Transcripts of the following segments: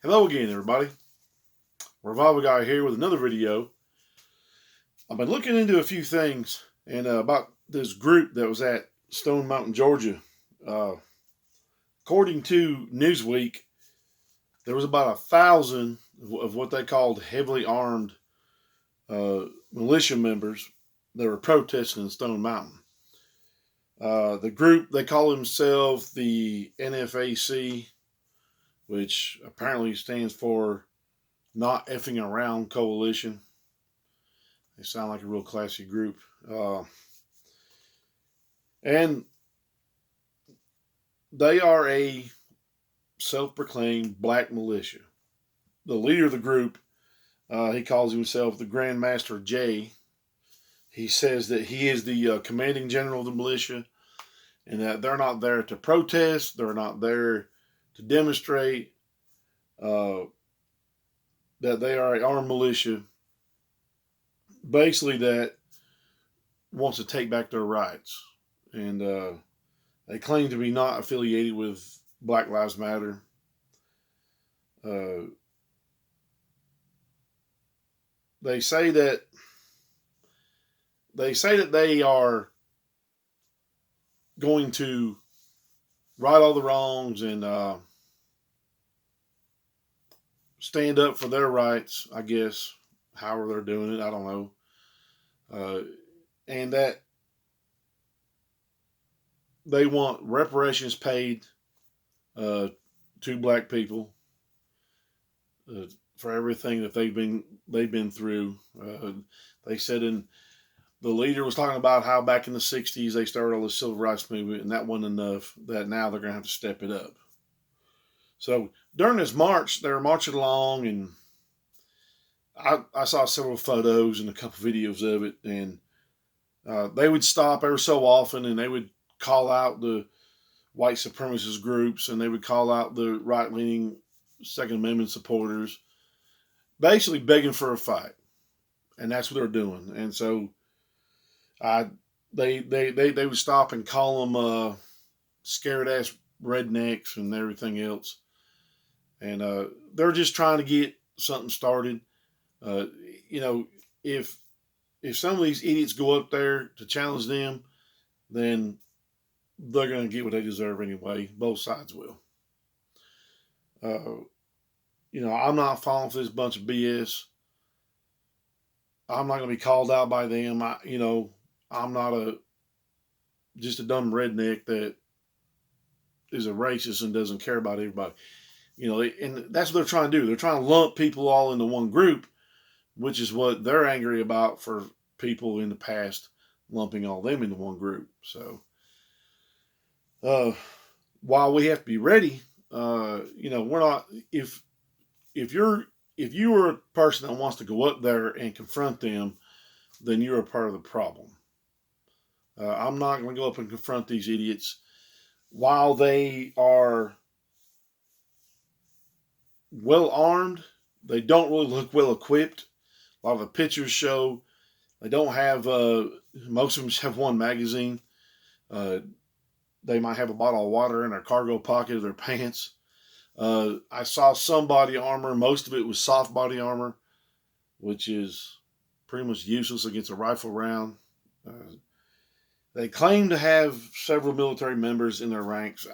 Hello again, everybody. Revolver Guy here with another video. I've been looking into a few things and about this group that was at Stone Mountain, Georgia. Uh, According to Newsweek, there was about 1,000 of what they called heavily armed militia members that were protesting in Stone Mountain. The group, they call themselves the NFAC, which apparently stands for Not Effing Around Coalition. They sound like a real classy group. And they are a self proclaimed black militia. The leader of the group, he calls himself the Grand Master J. He says that he is the commanding general of the militia and that they're not there to protest, they're not there to demonstrate, uh, that they are an armed militia, basically, that wants to take back their rights. And they claim to be not affiliated with Black Lives Matter. Uh, they say that they are going to right all the wrongs and stand up for their rights. I guess however they're doing it, I don't know. And that they want reparations paid to black people for everything that they've been through. They said the leader was talking about how back in the '60s they started all the civil rights movement, and that wasn't enough. That now they're going to have to step it up. So during this march, they were marching along, and I saw several photos and a couple videos of it, and they would stop every so often, and they would call out the white supremacist groups, and they would call out the right-leaning Second Amendment supporters, basically begging for a fight, and that's what they're doing. And so, they would stop and call them scared ass rednecks and everything else, and they're just trying to get something started. Uh, you know, if some of these idiots go up there to challenge them, then they're going to get what they deserve anyway. Both sides will. Uh, I'm not falling for this bunch of BS. I'm not going to be called out by them. I'm not just a dumb redneck that is a racist and doesn't care about everybody. And that's what they're trying to do. They're trying to lump people all into one group, which is what they're angry about for people in the past lumping all them into one group. So, while we have to be ready, we're not. If you are a person that wants to go up there and confront them, then you're a part of the problem. I'm not going to go up and confront these idiots while they are well armed. They don't really look well equipped. A lot of the pictures show they don't have. Most of them have one magazine. They might have a bottle of water in their cargo pocket of their pants. I saw some body armor. Most of it was soft body armor, which is pretty much useless against a rifle round. They claim to have several military members in their ranks.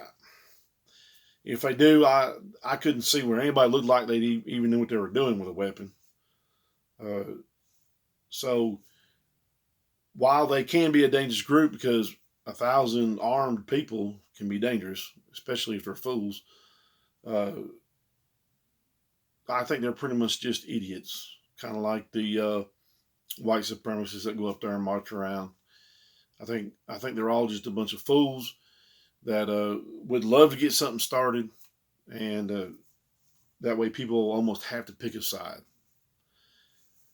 If they do, I couldn't see where anybody looked like they even knew what they were doing with a weapon. So while they can be a dangerous group, because 1,000 armed people can be dangerous, especially if they're fools, I think they're pretty much just idiots, kind of like the white supremacists that go up there and march around. I think they're all just a bunch of fools that would love to get something started, and that way people almost have to pick a side.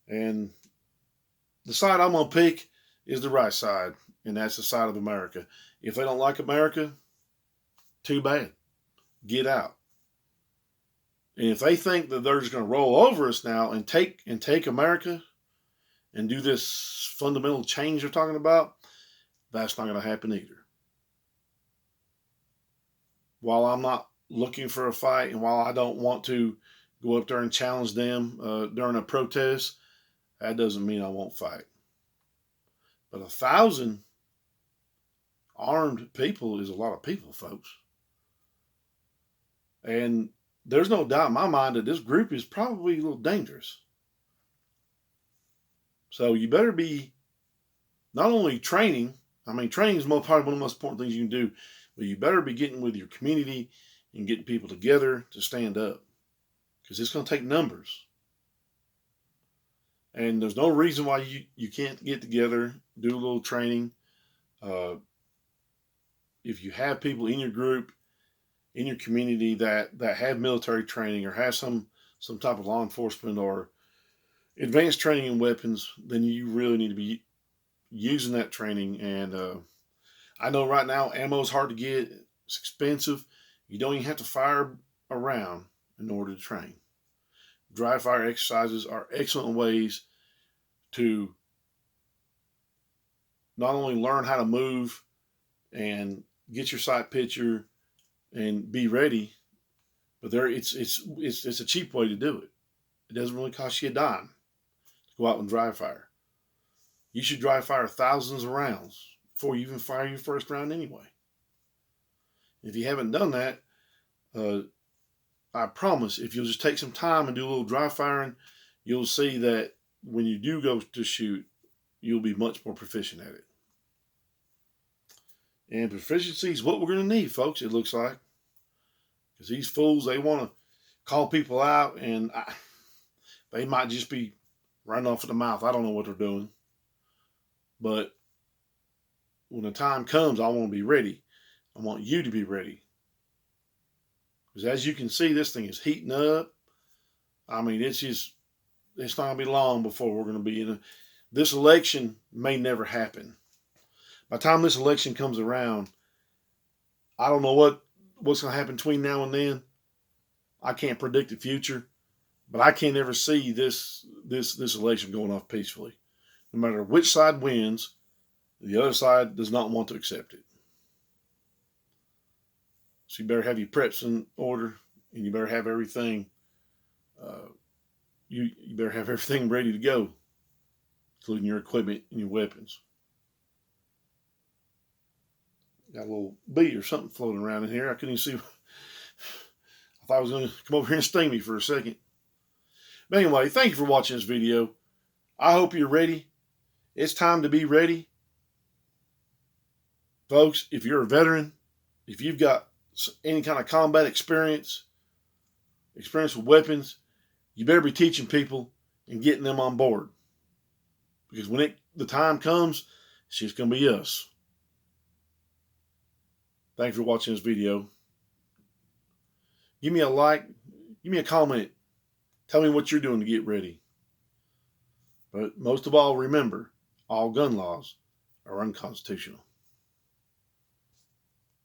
And the side I'm gonna pick is the right side, and that's the side of America. If they don't like America, too bad. Get out. And if they think that they're just going to roll over us now and take America and do this fundamental change they're talking about, that's not going to happen either. While I'm not looking for a fight, and while I don't want to go up there and challenge them during a protest, that doesn't mean I won't fight. But 1,000 armed people is a lot of people, folks. And there's no doubt in my mind that this group is probably a little dangerous. So you better be not only training, training is probably one of the most important things you can do, but you better be getting with your community and getting people together to stand up, because it's going to take numbers. And there's no reason why you can't get together, do a little training. If you have people in your group, in your community that have military training or have some type of law enforcement or advanced training in weapons, then you really need to be using that training. And I know right now ammo is hard to get. It's expensive. You don't even have to fire a round in order to train. Dry fire exercises are excellent ways to not only learn how to move and get your sight picture and be ready, but it's a cheap way to do it. It doesn't really cost you a dime to go out and dry fire. You should dry fire thousands of rounds before you even fire your first round anyway. If you haven't done that, I promise if you'll just take some time and do a little dry firing, you'll see that when you do go to shoot, you'll be much more proficient at it. And proficiency is what we're going to need, folks, it looks like. Because these fools, they want to call people out, and they might just be running off at the mouth. I don't know what they're doing. But when the time comes, I want to be ready. I want you to be ready. Because as you can see, this thing is heating up. It's not going to be long before we're going to be in this election may never happen. By the time this election comes around, I don't know what's going to happen between now and then. I can't predict the future, but I can't ever see this election going off peacefully. No matter which side wins, the other side does not want to accept it. So you better have your preps in order, and you better have everything. You better have everything ready to go, including your equipment and your weapons. Got a little bee or something floating around in here. I couldn't even see. I thought it was going to come over here and sting me for a second. But anyway, thank you for watching this video. I hope you're ready. It's time to be ready. Folks, if you're a veteran, if you've got any kind of combat experience with weapons, you better be teaching people and getting them on board. Because when the time comes, it's just going to be us. Thanks for watching this video. Give me a like. Give me a comment. Tell me what you're doing to get ready. But most of all, remember, all gun laws are unconstitutional.